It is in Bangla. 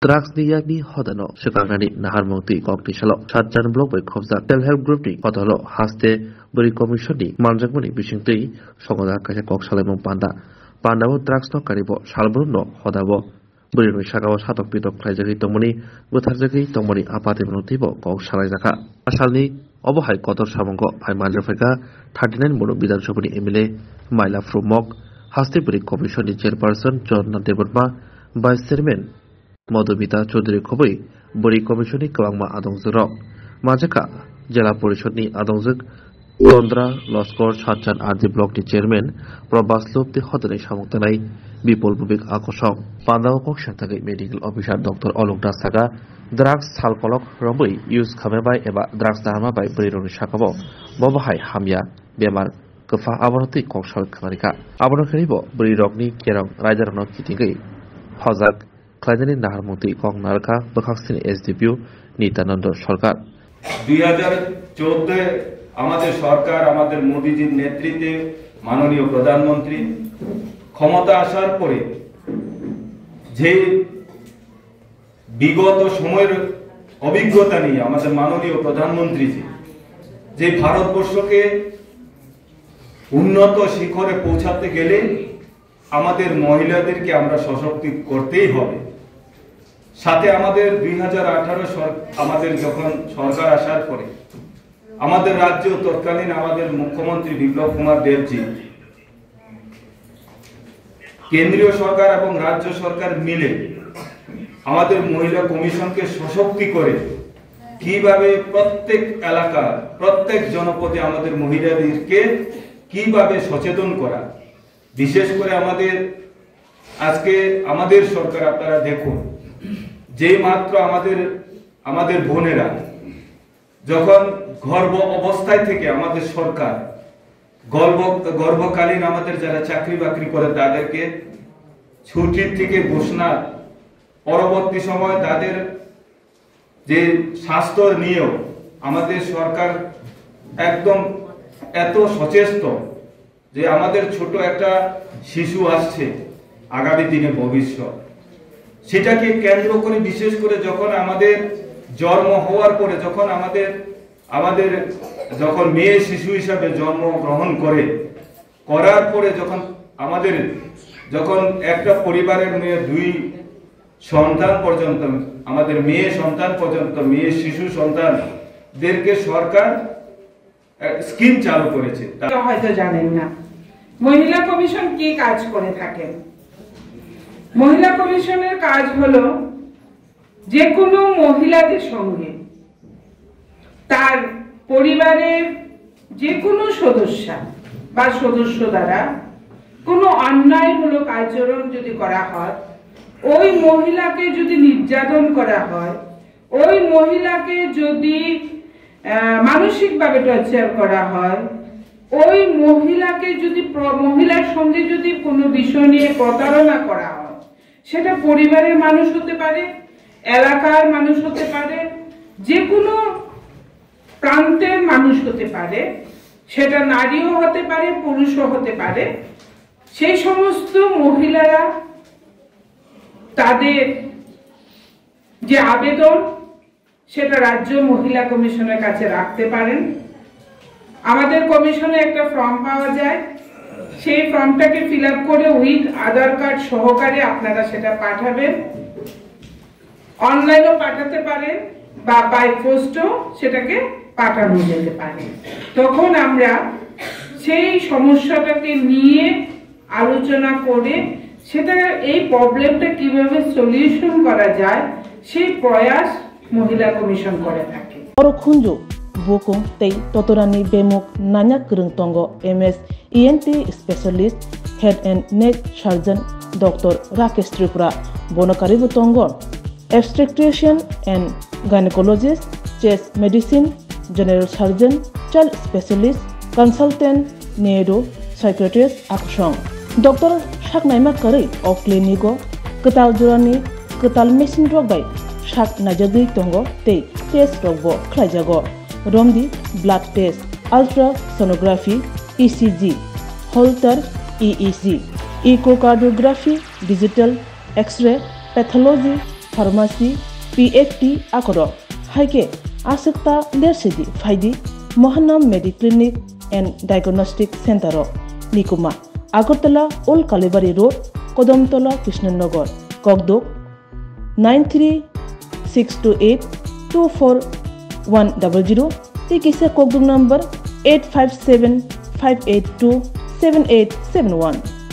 Drugs ni yakni hodano sekarangani nahar mongti kokti salo satjan blok bai khobjak self help group ni hodalo haste buri commission ni manjakmani bisingtui songoda kaisa kok salaimong pandabo drugs no karibo salbrum no hodabo buri no sakao satok pitok khlaijagi tongmani butharjagi tongmani apate monotibo kok salaijaka asalni obohai kotor samongo phai manjafeka 39 mono bidan sabani MLA Maila Frumok haste buri commission ni chairperson Jonna Deborma vice chairman Madhumita Chaudhary Khoboi Buri Commission ni Kwangma Adongjak Majaka Jela Porishod ni Adongjak Tondra Loskor Satjan RD Block ni Chairman Probas Lopti Hodani Samuktanai Bipol Bubik Akosok Pandao Koksha Tagai Medical Officer Dr. Olok Dasaga Drugs Salkolok Roboi Use Kamebai Eba Drugs Dharma by Buri Shakabo Bobahai Hamya Bemar Kafa Aboroti Koksal Kamarika Aborokaribo Buri Rogni Kerong Rajarano Kitingai Hozak Kladeni Nahar Moti Kong Narka Bakhaksini SDPU Nitanand Sarkar 2014 আমাদের সরকার আমাদের মোদিজির নেতৃত্বে মাননীয় প্রধানমন্ত্রী ক্ষমতা আসার পরে যে বিগত সময়ের অভিজ্ঞতা নিয়ে আমাদের মাননীয় প্রধানমন্ত্রী যে ভারতবর্ষকে উন্নত শিখরে পৌঁছাতে গেলে আমাদের মহিলাদেরকে আমরা সশক্ত করতেই হবে সাথে আমাদের 2018 আমাদের যখন সরকার আসার পরে আমাদের রাজ্য তৎকালীন আমাদের মুখ্যমন্ত্রী বিপ্লব কুমার দেবজি কেন্দ্রীয় সরকার এবং রাজ্য সরকার মিলে আমাদের মহিলা কমিশনকে সশক্ত করে কিভাবে প্রত্যেক এলাকা প্রত্যেক জনপদে আমাদের মহিলাদেরকে কিভাবে সচেতন করা বিশেষ করে আজকে আমাদের সরকার আপনারা দেখুন যে মাত্র আমাদের বোনেরা যখন গর্ভ অবস্থায় থেকে আমাদের সরকার গর্ভকালীন আমাদের যারা চাকরি বাকরি করে তাদেরকে ছুটির থেকে ঘোষণা পরবর্তী সময় তাদের যে স্বাস্থ্য নিয়েও আমাদের সরকার একদম এত সচেষ্ট যে আমাদের ছোট একটা শিশু আসছে আগামী দিনে ভবিষ্যৎ সেটাকে কেন্দ্র করে বিশেষ করে যখন আমাদের জন্ম হওয়ার পরে যখন আমাদের যখন মেয়ে শিশু হিসাবে জন্ম গ্রহণ করার পরে যখন একটা পরিবারের মেয়ে দুই সন্তান পর্যন্ত আমাদের মেয়ে সন্তান পর্যন্ত মেয়ে শিশু সন্তানদেরকে সরকার স্কিম চালু করেছে হয়তো জানেন না মহিলা কমিশন কি কাজ করে থাকে মহিলা কমিশনের কাজ হলো যে কোনো মহিলাদের সঙ্গে তার পরিবারের যে কোনো সদস্য বা সদস্য দ্বারা কোনো অন্যায়মূলক আচরণ যদি করা হয় ওই মহিলাকে যদি নির্যাতন করা হয় ওই মহিলাকে যদি মানসিকভাবে টর্চার করা হয় ওই মহিলাকে যদি মহিলার সঙ্গে যদি কোনো বিষয় নিয়ে প্রতারণা করা হয় সেটা পরিবারের মানুষ হতে পারে এলাকার মানুষ হতে পারে যে কোনো প্রান্তের মানুষ হতে পারে সেটা নারীও হতে পারে পুরুষও হতে পারে সেই সমস্ত মহিলারা তাদের যে আবেদন সেটা রাজ্য মহিলা কমিশনের কাছে রাখতে পারেন আমাদের কমিশনে একটা ফর্ম পাওয়া যায় সেই ফর্মটাকে ফিল আপ করে উইথ আধার কার্ড সহকারে আপনারা সেটা পাঠাবেন অনলাইনেও পাঠাতে পারেন বা বাই পোস্টও সেটাকে পাঠানো যেতে পারে তখন আমরা সেই সমস্যাটাকে নিয়ে আলোচনা করে সেটা এই প্রবলেমটা কিভাবে সলিউশন করা যায় সেই প্রয়াস মহিলা কমিশন করে থাকে Orokhunju Bukung Tei Totorani Bemuk Nanya Krungtongo MS ENT Specialist Head and Neck Surgeon Dr. Rakesh Tripura Bonokari Butongo Obstetrician and Gynecologist Chest Medicine General Surgeon Child Specialist Consultant Neuro Psychiatrist Akshong Dr. Shaknaima Kari of Clinico Ketal Jurani Ketal Machine Rogai Shak Najagi Tongo Tei Test Robo Klajago Romdi Blood Test Ultrasonography ECG Holter EEG Echocardiography Digital X-ray Pathology pharmacy PFT आखरो हाइके आसक्ता लेरसिदि फाइदि Mahanam Mediclinic and diagnostic centre निकुमा आगरतला ओल्ड कालीबाड़ी रोड कदमतला कृष्णनगर ककदोक 9362824100 तिकिसे ककदोक नंबर 8575827871